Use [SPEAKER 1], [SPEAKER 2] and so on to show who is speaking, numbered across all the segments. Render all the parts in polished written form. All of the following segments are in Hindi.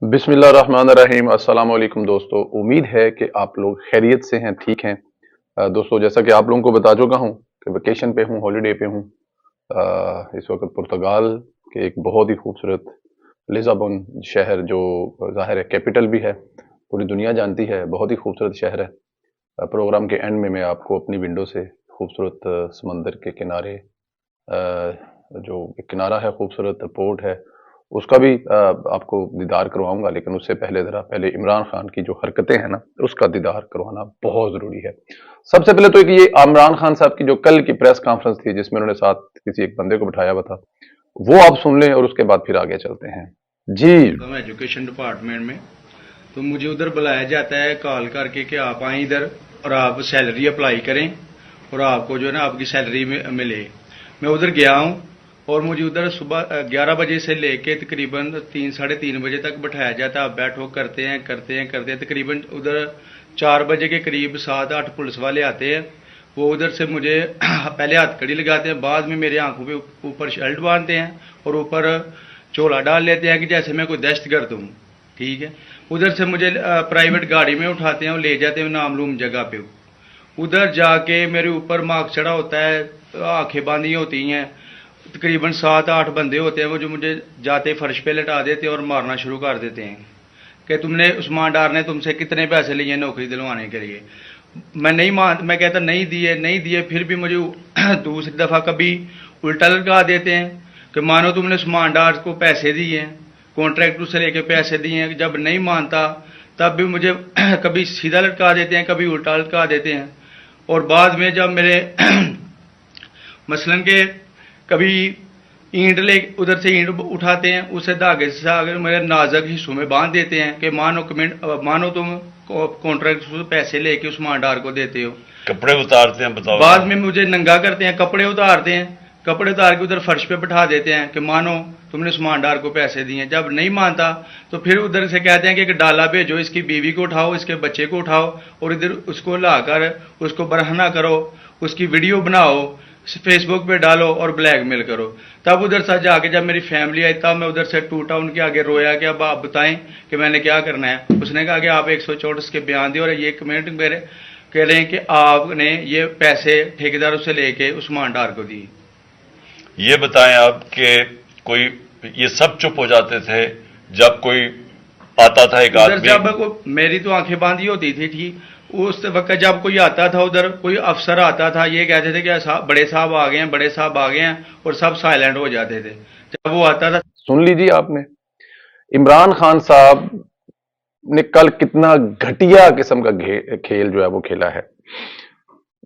[SPEAKER 1] बिस्मिल्लाहिर्रहमानिर्रहीम। अस्सलाम वालेकुम दोस्तों, उम्मीद है कि आप लोग खैरियत से हैं, ठीक हैं। दोस्तों, जैसा कि आप लोगों को बता चुका हूं कि वेकेशन पे हूं, हॉलीडे पे हूं। इस वक्त पुर्तगाल के एक बहुत ही खूबसूरत लिस्बन शहर, जो ज़ाहिर है कैपिटल भी है, पूरी दुनिया जानती है, बहुत ही खूबसूरत शहर है। प्रोग्राम के एंड में मैं आपको अपनी विंडो से खूबसूरत समंदर के किनारे, जो एक किनारा है, खूबसूरत पोर्ट है, उसका भी आपको दीदार करवाऊंगा। लेकिन उससे पहले इमरान खान की जो हरकतें हैं ना, उसका दीदार करवाना बहुत जरूरी है। सबसे पहले तो एक ये इमरान खान साहब की जो कल की प्रेस कॉन्फ्रेंस थी, जिसमें उन्होंने साथ किसी एक बंदे को बिठाया हुआ था, वो आप सुन लें और उसके बाद फिर आगे चलते हैं जी।
[SPEAKER 2] मैं एजुकेशन डिपार्टमेंट में, तो मुझे उधर बुलाया जाता है कॉल करके कि आप आए इधर और आप सैलरी अप्लाई करें और आपको जो है ना आपकी सैलरी मिले। मैं उधर गया हूँ और मुझे उधर सुबह 11 बजे से लेके तकरीबन 3 साढ़े 3 बजे तक बैठाया जाता है। आप बैठो, करते हैं तकरीबन उधर 4 बजे के करीब 7-8 पुलिस वाले आते हैं। वो उधर से मुझे पहले हथकड़ी लगाते हैं, बाद में मेरे आंखों पे ऊपर शर्ट बांधते हैं और ऊपर चोला डाल लेते हैं कि जैसे मैं कोई दहशतगर्द हूँ। ठीक है। उधर से मुझे प्राइवेट गाड़ी में उठाते हैं और ले जाते हैं नामलूम जगह पे। उधर जाके मेरे ऊपर मार्क चढ़ा होता है, आंखें बांधी होती हैं। तकरीबन 7-8 बंदे होते हैं वो जो मुझे जाते फर्श पे लटा देते हैं और मारना शुरू कर देते हैं कि तुमने उस्मान डार ने तुमसे कितने पैसे लिए नौकरी दिलवाने के लिए। मैं कहता नहीं दिए, फिर भी मुझे दूसरी दफा कभी उल्टा लटका देते हैं कि मानो तुमने उस्मान डार को पैसे दिए हैं, कॉन्ट्रैक्टर से लेके पैसे दिए हैं। जब नहीं मानता तब भी मुझे कभी सीधा लटका देते हैं, कभी उल्टा लटका देते हैं। और बाद में जब मेरे मसलन के कभी ईंट ले उधर से ईंट उठाते हैं, उसे धागे से अगर मेरे नाजुक हिस्सों में बांध देते हैं कि मानो तुम कॉन्ट्रैक्ट से पैसे लेके उस्मान डार को देते हो।
[SPEAKER 3] कपड़े उतारते हैं, बताओ।
[SPEAKER 2] बाद में मुझे नंगा करते हैं, कपड़े उतारते हैं, कपड़े उतार के उधर फर्श पे बिठा देते हैं कि मानो तुमने उस्मान डार को पैसे दिए। जब नहीं मानता तो फिर उधर से कहते हैं कि एक डाला भेजो, इसकी बीवी को उठाओ, इसके बच्चे को उठाओ और इधर उसको लाकर उसको बरहना करो, उसकी वीडियो बनाओ, फेसबुक पे डालो और ब्लैकमेल करो। तब उधर से जाके जब मेरी फैमिली आई तब मैं उधर से टूटा, उनके आगे रोया कि अब आप बताएं कि मैंने क्या करना है। उसने कहा कि आप 164 के बयान दिए और ये कमेंट मेरे कह रहे हैं कि आपने ये पैसे ठेकेदारों से लेके उस्मान डार को दिए।
[SPEAKER 3] ये बताएं आप कि कोई ये सब चुप हो जाते थे जब कोई आता था एक आदमी?
[SPEAKER 2] जब मेरी तो आंखें बांधी होती थी, ठीक उस वक्त जब कोई आता था, उधर कोई अफसर आता था, ये कहते थे कि बड़े साहब आ गए हैं, बड़े साहब आ गए हैं, और सब साइलेंट हो जाते थे जब वो आता था।
[SPEAKER 1] सुन लीजिए आपने, इमरान खान साहब ने कल कितना घटिया किस्म का खेल जो है वो खेला है।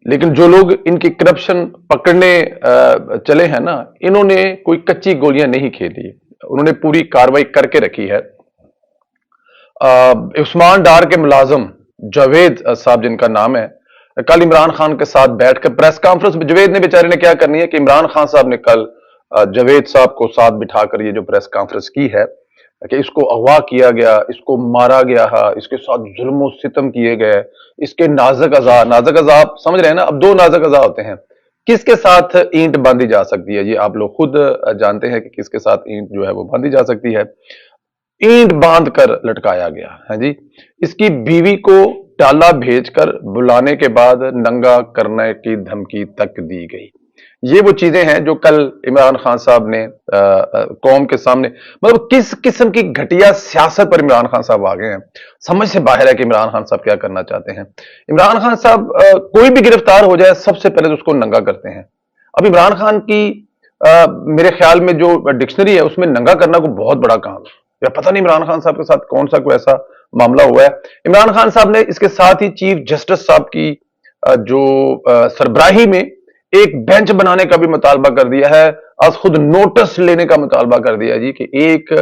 [SPEAKER 1] लेकिन जो लोग इनकी करप्शन पकड़ने चले हैं ना, इन्होंने कोई कच्ची गोलियां नहीं खेली, उन्होंने पूरी कार्रवाई करके रखी है। उस्मान डार के मुलाजम जावेद साहब जिनका नाम है, कल इमरान खान के साथ बैठकर प्रेस कॉन्फ्रेंस में जावेद ने बेचारे ने क्या करनी है कि इमरान खान साहब ने कल जावेद साहब को साथ बिठाकर ये जो प्रेस कॉन्फ्रेंस की है कि इसको अगवा किया गया, इसको मारा गया है, इसके साथ जुल्म और सितम किए गए, इसके नाजुक अज़ा आप समझ रहे हैं ना। अब दो नाजुक अज़ा होते हैं, किसके साथ ईंट बांधी जा सकती है, ये आप लोग खुद जानते हैं कि किसके साथ ईंट जो है वो बांधी जा सकती है। ईंट बांध कर लटकाया गया है जी। इसकी बीवी को डाला भेजकर बुलाने के बाद नंगा करने की धमकी तक दी गई। ये वो चीजें हैं जो कल इमरान खान साहब ने कौम के सामने, मतलब किस किस्म की घटिया सियासत पर इमरान खान साहब आ गए हैं। समझ से बाहर है कि इमरान खान साहब क्या करना चाहते हैं। इमरान खान साहब कोई भी गिरफ्तार हो जाए सबसे पहले तो उसको नंगा करते हैं। अब इमरान खान की मेरे ख्याल में जो डिक्शनरी है उसमें नंगा करना को बहुत बड़ा काम है, या पता नहीं इमरान खान साहब के साथ कौन सा कोई ऐसा मामला हुआ है। इमरान खान साहब ने इसके साथ ही चीफ जस्टिस साहब की जो सरबराही में एक बेंच बनाने का भी मुतालबा कर दिया है, आज खुद नोटिस लेने का मुतालबा कर दिया जी कि एक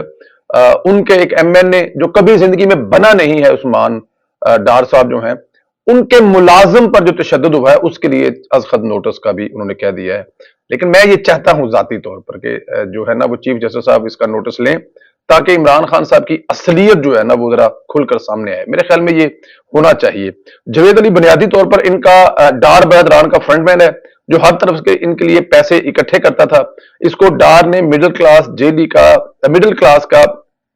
[SPEAKER 1] उनके एक एमएनए जो कभी जिंदगी में बना नहीं है, उस्मान डार साहब जो हैं, उनके मुलाजिम पर जो तशद्दुद हुआ है उसके लिए आज खुद नोटिस का भी उन्होंने कह दिया है। लेकिन मैं ये चाहता हूं जाती तौर पर कि जो है ना वो चीफ जस्टिस साहब इसका नोटिस लें ताकि इमरान खान साहब की असलियत जो है ना वो जरा खुलकर सामने आए। मेरे ख्याल में ये होना चाहिए। जावेद अली बुनियादी तौर पर इनका डार बहदरान का फ्रंटमैन है, जो हर तरफ के इनके लिए पैसे इकट्ठे करता था। इसको डार ने मिडिल क्लास का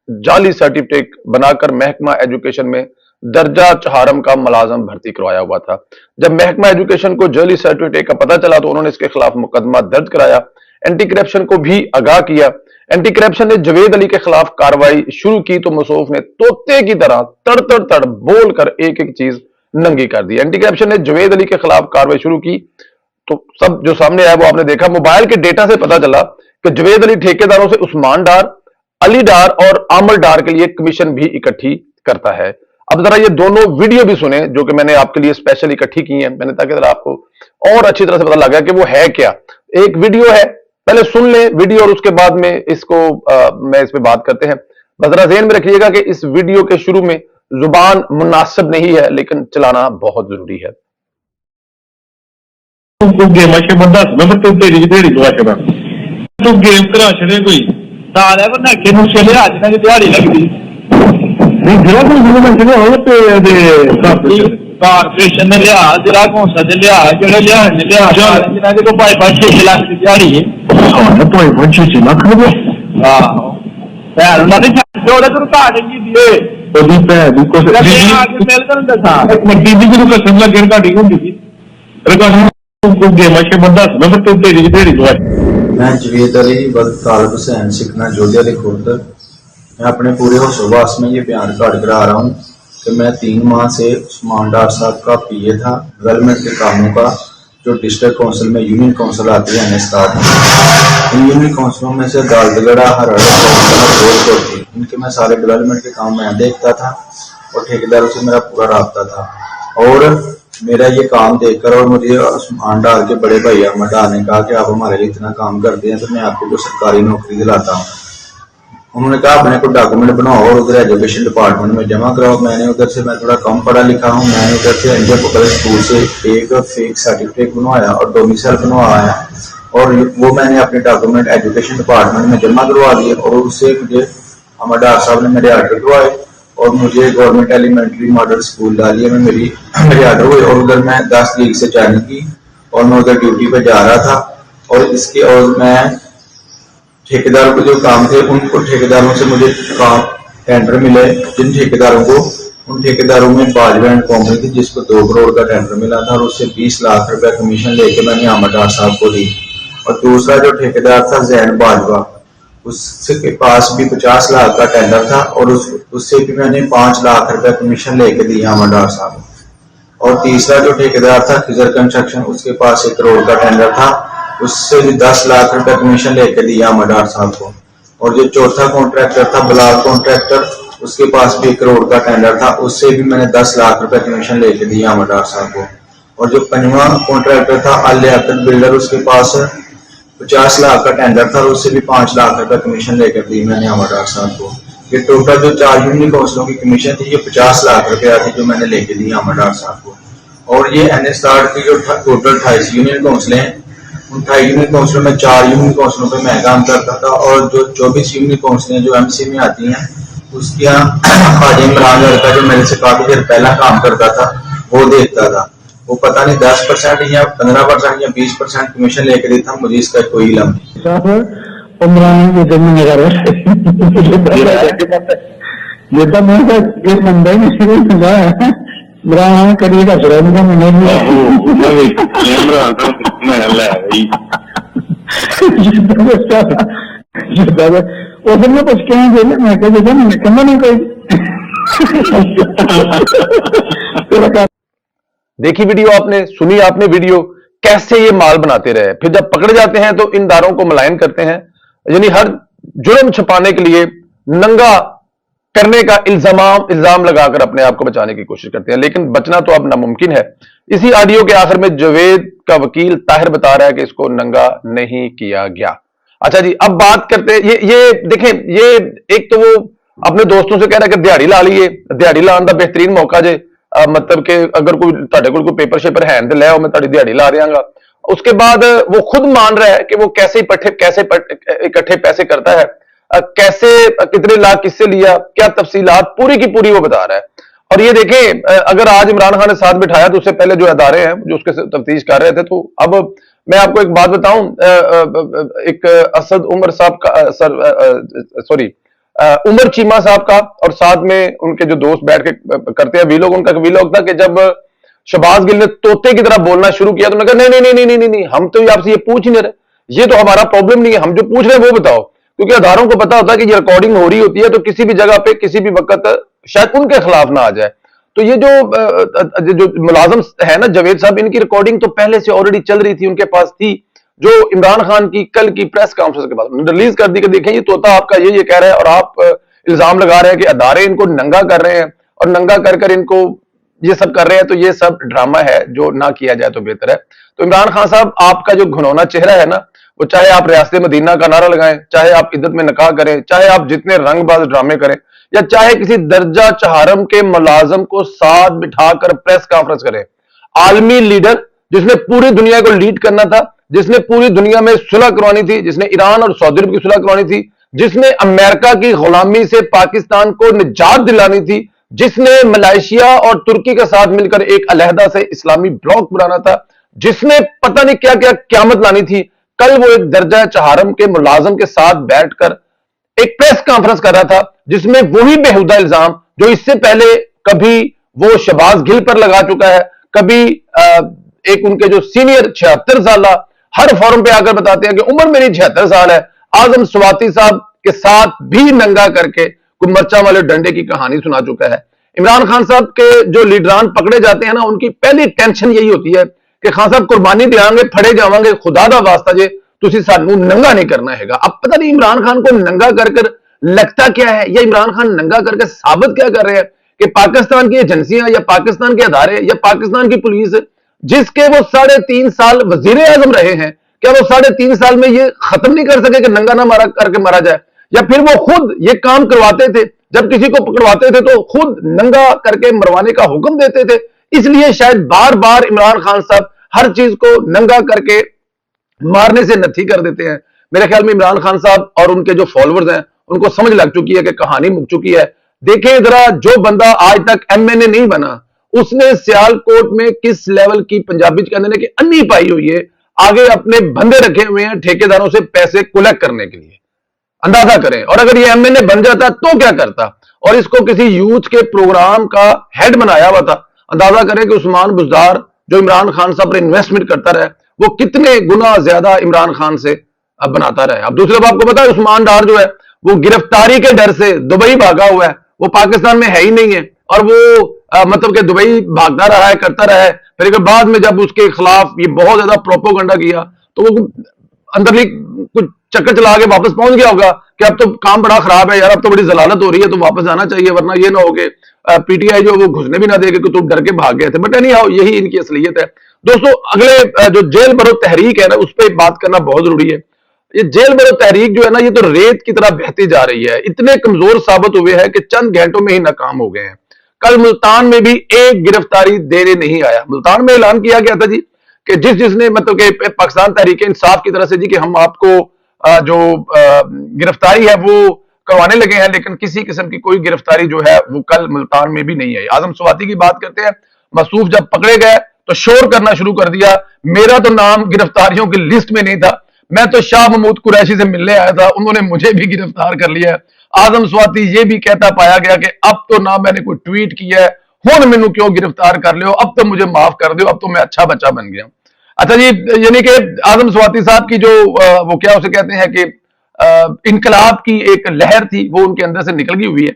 [SPEAKER 1] जाली सर्टिफिकेट बनाकर महकमा एजुकेशन में दर्जा चहारम का मुलाजम भर्ती करवाया हुआ था। जब महकमा एजुकेशन को जाली सर्टिफिकेट का पता चला तो उन्होंने इसके खिलाफ मुकदमा दर्ज कराया, एंटी करप्शन को भी आगाह किया। एंटी करप्शन ने जवेद अली के खिलाफ कार्रवाई शुरू की तो मसूफ ने तोते की तरह तड़ तड़ तड़ बोल कर एक एक चीज नंगी कर दी। एंटी करप्शन ने जवेद अली के खिलाफ कार्रवाई शुरू की तो सब जो सामने आया वो आपने देखा। मोबाइल के डेटा से पता चला कि जवेद अली ठेकेदारों से उस्मान डार, अली डार और आमल डार के लिए कमीशन भी इकट्ठी करता है। अब जरा ये दोनों वीडियो भी सुने जो कि मैंने आपके लिए स्पेशल इकट्ठी की है, मैंने ताकि जरा आपको और अच्छी तरह से पता लगा कि वो है क्या। एक वीडियो है, पहले सुन ले वीडियो और उसके बाद में इसको मैं इस पे बात करते हैं। बस जरा ज़हन में रखिएगा कि इस वीडियो के शुरू में जुबान मुनासिब नहीं है लेकिन चलाना बहुत जरूरी है।
[SPEAKER 4] तू गेम अच्छे बंदा मैं तू तेरी दुआ बन तू गेम करा छड़े कोई सारे बना के नु चले आज ना दिहाड़ी लगदी नहीं जरा कोई जिम्मेदार चले हो ते कारपोरेशन ने लिया जरा कौन सा दे लिया जेड़े लिया ने लिया जिना दे को 5-6 लाख की दिहाड़ी है हां 5-6 लाख रुपए हां पैर ना दे जोड़े तू काट की दिए ओदी पैर को से आगे मेल कर दसा एक दीदी को कसम लगे काटी होंदी थी रिकॉर्ड गेम अच्छे बंदा मैं तू तेरी दुआ
[SPEAKER 5] मैं जवेद अली वक्त तालब हुसैन सिकना जोधिया खुर्द। मैं अपने पूरे होशोबास में ये बयान रिकॉर्ड करा रहा हूँ कि मैं 3 माह से उस्मान डार साहब का पीए था डेवलपमेंट के कामों का, जो डिस्ट्रिक्ट काउंसिल में यूनियन काउंसिल आती है इन यूनियन काउंसिलों में से दालदगड़ा हरड़ थी, इनके मैं सारे डेवलपमेंट के काम मैं देखता था और ठेकेदारों से मेरा पूरा राब्ता था। और मेरा ये काम देखकर और मुझे उस्मान डार के बड़े भाई अहमद डार ने कहा कि आप हमारे लिए इतना काम करते हैं तो मैं आपको कोई सरकारी नौकरी दिलाता हूँ। उन्होंने कहा अपने को डॉक्यूमेंट बनाओ और उधर एजुकेशन डिपार्टमेंट में जमा कराओ। मैंने उधर से, मैं थोड़ा कम पढ़ा लिखा हूँ, मैंने उधर से इंडियन पब्लिक स्कूल से एक फेक सर्टिफिकेट बनवाया और डोमिसाइल बनवाया और वो मैंने अपने डॉक्यूमेंट एजुकेशन डिपार्टमेंट में जमा करवा दिए और उससे मुझे अहमद डार साहब ने मेरे आर्डर करवाए और मुझे गवर्नमेंट एलिमेंट्री मॉडल स्कूल डालिए में मेरे आर्डर हुए और उधर मैं 10 तारीख से ज्वाइनिंग की और मैं उधर ड्यूटी पे जा रहा था। और इसके और मैं ठेकेदारों के जो काम थे उनको ठेकेदारों से मुझे काम टेंडर मिले, जिन ठेकेदारों को, उन ठेकेदारों में बाजवा एंड कंपनी थी जिसको 2 करोड़ का टेंडर मिला था और उससे 20 लाख रुपए कमीशन लेके मैंने अहमद डार साहब को दी। और दूसरा जो ठेकेदार था जैन बाजवा, उसके पास भी 50 लाख का टेंडर था और उससे भी मैंने 5 लाख रुपए कमीशन लेके दिया अहमद डार साहब। और तीसरा जो ठेकेदार था खिजर कंस्ट्रक्शन, उसके पास 1 करोड़ का टेंडर था, उससे भी 10 लाख रुपए कमीशन लेके दिया अहमद डार साहब को। और जो चौथा कॉन्ट्रैक्टर था बलाल कॉन्ट्रैक्टर, उसके पास भी 1 करोड़ का टेंडर था, उससे भी मैंने 10 लाख रुपए कमीशन लेके दिया अहमद डार साहब को। और जो 5वां कॉन्ट्रैक्टर था अल लियाकत बिल्डर, उसके पास 50 लाख का टेंडर था और उससे भी 5 लाख रुपए कमीशन लेकर दी मैंने अहमद डार साहब को। ये टोटल जो 4 यूनियन काउंसिलों की कमीशन थी ये 50 लाख रुपया थी जो मैंने लेके दी अहमद डार साहब को। और ये NSR की जो टोटल 28 यूनियन काउंसिलें हैं, उन 28 यूनियन काउंसिलों में 4 यूनियन काउंसिलों पर मैं काम करता था और जो 24 यूनियन काउंसिलें जो MC में आती हैं उसकी हाजी इमरान लड़का जो मेरे से काफी देर पहला काम करता था वो देखता था। वो पता नहीं 10% या 15% या 20% कमीशन लेके देता, मुझे इसका कोई इल्म नहीं।
[SPEAKER 1] देखी वीडियो आपने, सुनी आपने वीडियो, कैसे ये माल बनाते रहे, फिर जब पकड़े जाते हैं तो इन दारों को मुलायन करते हैं, यानी हर जुर्म छुपाने के लिए नंगा करने का इल्जाम लगाकर अपने आप को बचाने की कोशिश करते हैं, लेकिन बचना तो अब नामुमकिन है। इसी ऑडियो के आखिर में जवेद का वकील ताहिर बता रहा है कि इसको नंगा नहीं किया गया। अच्छा जी, अब बात करते हैं, ये देखें, ये एक तो वो अपने दोस्तों से कह रहा है कि दिहाड़ी ला लीए, दिहाड़ी लाने का बेहतरीन मौका जे, मतलब कि अगर कोई पेपर शेपर है तो ले आओ, मैं ताड़ी दिहाड़ी ला रहा। उसके बाद वो खुद मान रहा है कि वो कैसे इकट्ठे पैसे करता है, कैसे, कितने लाख किससे लिया, क्या तफसीलात पूरी की पूरी वो बता रहा है। और ये देखें, अगर आज इमरान खान ने साथ बिठाया तो उससे पहले जो अदारे हैं जो उसके तफ्तीश कर रहे थे, तो अब मैं आपको एक बात बताऊं, एक असद उमर साहब का, सॉरी, उमर चीमा साहब का और साथ में उनके जो दोस्त बैठ के करते हैं वीलॉग, उनका वीलॉग था कि जब शहबाज गिल ने तोते की तरह बोलना शुरू किया तो उन्होंने कहा नहीं नहीं नहीं नहीं नहीं नहीं, हम तो आपसे ये पूछ ही नहीं रहे, ये तो हमारा प्रॉब्लम नहीं है, हम जो पूछ रहे हैं वो बताओ। क्योंकि आधारों को पता होता है कि ये रिकॉर्डिंग हो रही होती है तो किसी भी जगह पे किसी भी वक्त शायद उनके खिलाफ ना आ जाए। तो ये जो मुलाजम है ना जावेद साहब, इनकी रिकॉर्डिंग तो पहले से ऑलरेडी चल रही थी, उनके पास थी, जो इमरान खान की कल की प्रेस कॉन्फ्रेंस के बाद रिलीज कर दी कि देखें ये तोता आपका ये कह रहा है और आप इल्जाम लगा रहे हैं कि अदारे इनको नंगा कर रहे हैं और नंगा कर कर इनको ये सब कर रहे हैं, तो ये सब ड्रामा है जो ना किया जाए तो बेहतर है। तो इमरान खान साहब, आपका जो घुनौना चेहरा है ना, वो चाहे आप रियासत मदीना का नारा लगाएं, चाहे आप इद्दत में निकाह करें, चाहे आप जितने रंगबाज ड्रामे करें, या चाहे किसी दर्जा चहारम के मुलाजम को साथ बिठाकर प्रेस कॉन्फ्रेंस करें, आलमी लीडर जिसने पूरी दुनिया को लीड करना था, जिसने पूरी दुनिया में सुलह करवानी थी, जिसने ईरान और सऊदी अरब की सुलह करवानी थी, जिसने अमेरिका की गुलामी से पाकिस्तान को निजात दिलानी थी, जिसने मलेशिया और तुर्की के साथ मिलकर एक अलहदा से इस्लामी ब्लॉक बनाना था, जिसने पता नहीं क्या क्या क्यामत लानी थी, कल वो एक दर्जा चहारम के मुलाजम के साथ बैठकर एक प्रेस कॉन्फ्रेंस कर रहा था जिसमें वही बेहुदा इल्जाम जो इससे पहले कभी वो शहबाज गिल पर लगा चुका है, कभी एक उनके जो सीनियर 76 साल हर फोरम पे आकर बताते हैं कि उम्र मेरी 76 साल है, आजम स्वाति साहब के साथ भी नंगा करके कोई मर्चा वाले डंडे की कहानी सुना चुका है। इमरान खान साहब के जो लीडरान पकड़े जाते हैं ना, उनकी पहली टेंशन यही होती है कि खान साहब कुर्बानी देंगे, फड़े जावांगे, खुदा दा वास्ता जे तुसी सानू नंगा नहीं करना हैगा। अब पता नहीं इमरान खान को नंगा कर कर लगता क्या है, या इमरान खान नंगा करके साबित क्या कर रहे हैं कि पाकिस्तान की एजेंसियां या पाकिस्तान के अदारे या पाकिस्तान की पुलिस, जिसके वो 3.5 साल वजीर आजम रहे हैं, क्या वो 3.5 साल में ये खत्म नहीं कर सके कि नंगा ना मारा करके मारा जाए? या फिर वो खुद ये काम करवाते थे, जब किसी को पकड़वाते थे तो खुद नंगा करके मरवाने का हुक्म देते थे? इसलिए शायद बार बार इमरान खान साहब हर चीज को नंगा करके मारने से नथी कर देते हैं। मेरे ख्याल में इमरान खान साहब और उनके जो फॉलोअर्स हैं उनको समझ लग चुकी है कि कहानी मुक चुकी है। देखें जरा, जो बंदा आज तक एमएनए नहीं बना, उसने सियालकोट में किस लेवल की पंजाबी कहते हैं कि अन्नी पाई हुई है, आगे अपने बंदे रखे हुए हैं ठेकेदारों से पैसे कलेक्ट करने के लिए। अंदाजा करें, और अगर ये एमएनए बन जाता तो क्या करता, और इसको किसी यूथ के प्रोग्राम का हेड बनाया हुआ था। अंदाजा करें कि उस्मान बुज़दार जो इमरान खान साहब पर इन्वेस्टमेंट करता रहा, वो कितने गुना ज्यादा इमरान खान से बनाता रहा। अब दूसरे आपको पता है उस्मान डार जो है वो गिरफ्तारी के डर से दुबई भागा हुआ है, वो पाकिस्तान में है ही नहीं है, और वो मतलब कि दुबई भागता रहा है, करता रहा है। फिर बाद में जब उसके खिलाफ ये बहुत ज्यादा प्रोपोगंडा किया तो वो अंदर कुछ चक्कर चला के वापस पहुंच गया होगा कि अब तो काम बड़ा खराब है यार, अब तो बड़ी जलालत हो रही है, तो वापस आना चाहिए, वरना ये ना हो कि पीटीआई जो वो घुसने भी ना देगा कि तुम डर के भाग गए थे। बट नहीं आओ, यही इनकी असलियत है। दोस्तों, अगले जो जेल भरो तहरीक है ना, उस पर बात करना बहुत जरूरी है। ये जेल भरो तहरीक जो है ना, ये तो रेत की तरह बहती जा रही है, इतने कमजोर साबित हुए हैं कि चंद घंटों में ही नाकाम हो गए हैं। कल मुल्तान में भी एक गिरफ्तारी देने नहीं आया। मुल्तान में ऐलान किया गया था जी कि जिसने मतलब कि पाकिस्तान तहरीक इंसाफ की तरफ से जी कि हम आपको जो गिरफ्तारी है वो करवाने लगे हैं, लेकिन किसी किस्म की कोई गिरफ्तारी जो है वो कल मुल्तान में भी नहीं आई। आजम स्वाति की बात करते हैं, मसूफ जब पकड़े गए तो शोर करना शुरू कर दिया, मेरा तो नाम गिरफ्तारियों की लिस्ट में नहीं था, मैं तो शाह महमूद कुरैशी से मिलने आया था, उन्होंने मुझे भी गिरफ्तार कर लिया है। आजम स्वाति ये भी कहता पाया गया कि अब तो ना मैंने कोई ट्वीट किया है, हुन मैनू क्यों गिरफ्तार कर लियो, अब तो मुझे माफ कर दो, अब तो मैं अच्छा बच्चा बन गया। अच्छा जी, यानी कि आजम स्वाति साहब की जो वो क्या उसे कहते हैं कि इनकलाब की एक लहर थी, वो उनके अंदर से निकल गई हुई है,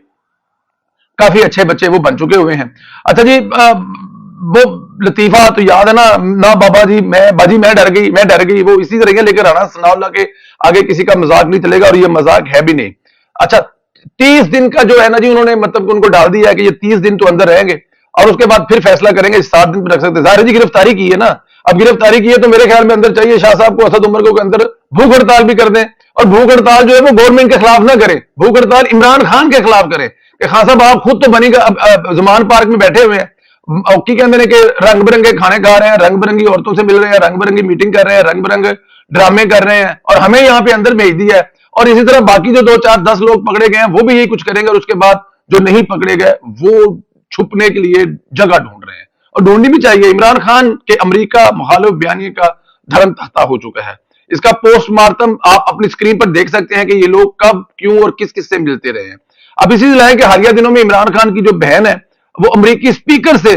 [SPEAKER 1] काफी अच्छे बच्चे वो बन चुके हुए हैं। अच्छा जी, वो लतीफा तो याद है ना बाबा जी मैं डर गई, वो इसी तरह लेकर आना सनाउल्लाह के आगे किसी का मजाक नहीं चलेगा, और ये मजाक है भी नहीं। अच्छा, 30 दिन का जो है ना जी, उन्होंने मतलब उनको डाल दिया है कि ये 30 दिन तो अंदर रहेंगे और उसके बाद फिर फैसला करेंगे, 7 दिन रख सकते। जाहिर है जी, गिरफ्तारी की है ना, अब गिरफ्तारी की है तो मेरे ख्याल में अंदर चाहिए। शाह साहब को, असद उमर को अंदर भूख हड़ताल भी कर दें, और भूख हड़ताल जो है वो गवर्नमेंट के खिलाफ ना करें, भूख हड़ताल इमरान खान के खिलाफ करें कि खान साहब आप खुद तो बनी जमान पार्क में बैठे हुए हैं, की कहते हैं कि रंग बिरंगे खाने खा रहे हैं, रंग बिरंगी औरतों से मिल रहे हैं, रंग बिरंगी मीटिंग कर रहे हैं, रंग बिरंगे ड्रामे कर रहे हैं, और हमें यहाँ पे अंदर भेज दिया है। और इसी तरह बाकी जो 2, 4, 10 लोग पकड़े गए हैं वो भी यही कुछ करेंगे, और उसके बाद जो नहीं पकड़े गए वो छुपने के लिए जगह ढूंढ रहे हैं, और ढूंढनी भी चाहिए। इमरान खान के अमेरिका मुखालिफ बयानी का धर्म तख्ता हो चुका है। इसका पोस्टमार्टम आप अपनी स्क्रीन पर देख सकते हैं कि ये लोग कब, क्यों और किस किस से मिलते रहे हैं। अब इसी लाए कि हालिया दिनों में इमरान खान की जो बहन है वो अमेरिकी स्पीकर से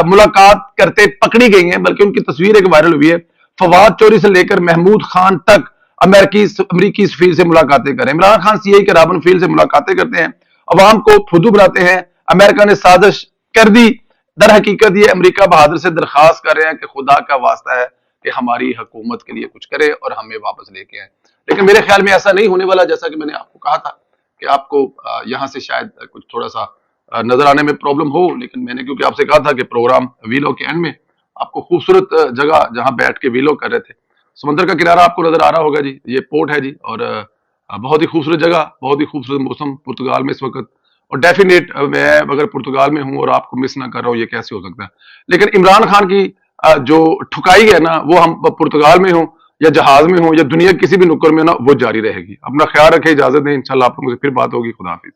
[SPEAKER 1] मुलाकात करते पकड़ी गई हैं, बल्कि उनकी तस्वीर एक वायरल हुई है। फवाद चौधरी से लेकर महमूद खान तक अमेरिकी सफीर से मुलाकातें करें। इमरान खान सीआई के राबन फील्ड से मुलाकातें करते हैं, अवाम को फुदू बनाते हैं। अमेरिका ने साजिश कर दी। दर हकीकत ये अमेरिका बहादुर से दरखास्त कर रहे हैं कि खुदा का वास्ता है कि हमारी हुकूमत के लिए कुछ करे और हमें वापस लेके आए। लेकिन मेरे ख्याल में ऐसा नहीं होने वाला, जैसा कि मैंने आपको कहा था कि आपको यहां से शायद कुछ थोड़ा सा नजर आने में प्रॉब्लम हो, लेकिन मैंने क्योंकि आपसे कहा था कि प्रोग्राम वीलो के एंड में आपको खूबसूरत जगह जहां बैठ के वीलो कर रहे थे, समुद्र का किनारा आपको नजर आ रहा होगा जी, ये पोर्ट है जी, और बहुत ही खूबसूरत जगह, बहुत ही खूबसूरत मौसम पुर्तगाल में इस वक्त। और डेफिनेट मैं अगर पुर्तगाल में हूं और आपको मिस ना कर रहा हूं, ये कैसे हो सकता है। लेकिन इमरान खान की जो ठुकाई है ना, वो हम पुर्तगाल में हो या जहाज में हो या दुनिया किसी भी नुक्कड़ में ना, वो जारी रहेगी। अपना ख्याल रखें, इजाजत दें, इंशाल्लाह आप लोगों से फिर बात होगी। खुदा हाफिज।